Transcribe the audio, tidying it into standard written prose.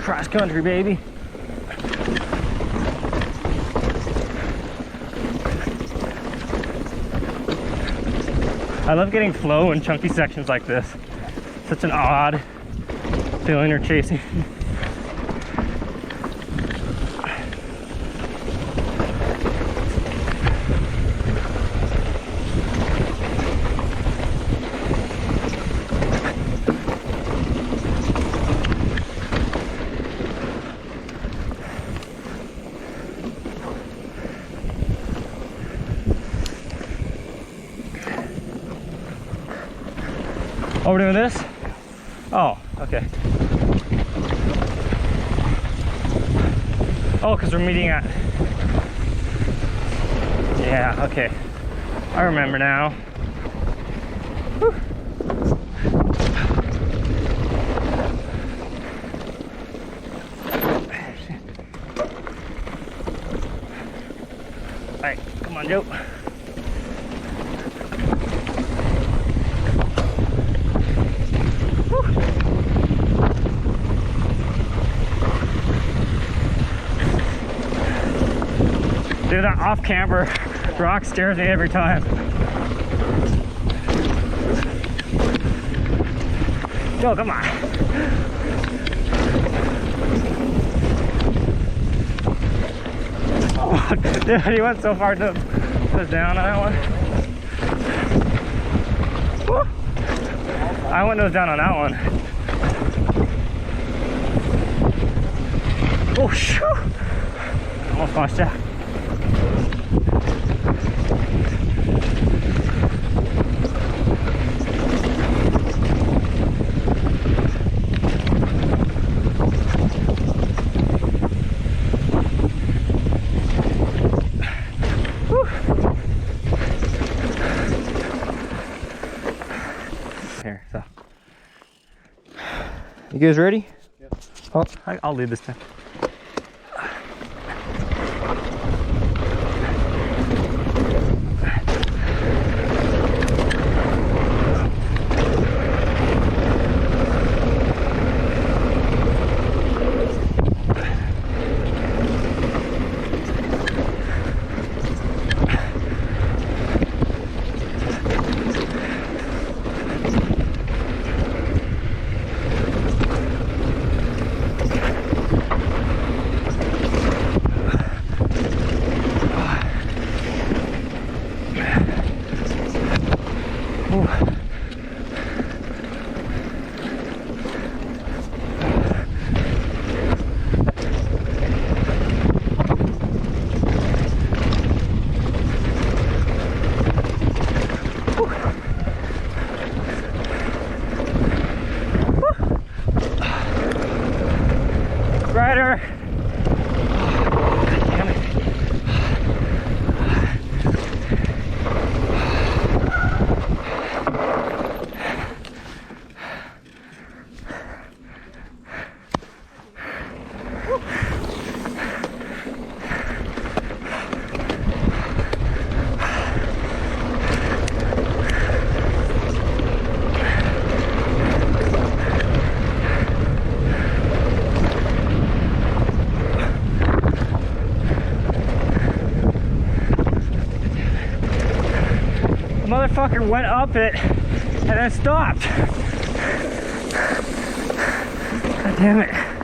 Cross country, baby. I love getting flow in chunky sections like this. Such an odd feeling or chasing. Oh, we're doing this? Oh, okay. Oh, because we're meeting at... Yeah, okay. I remember now. Whew. All right, come on, Joe. Dude, that off-camber rock scares me every time. Joe, come on. Oh, dude, he went so far to put down on that one. Woo. I went nose down on that one. Oh, shoo. Almost launched out. Here, so. You guys ready? Yeah. Oh, I'll lead this time. Rider. Damn it. The motherfucker went up it and then stopped. God damn it.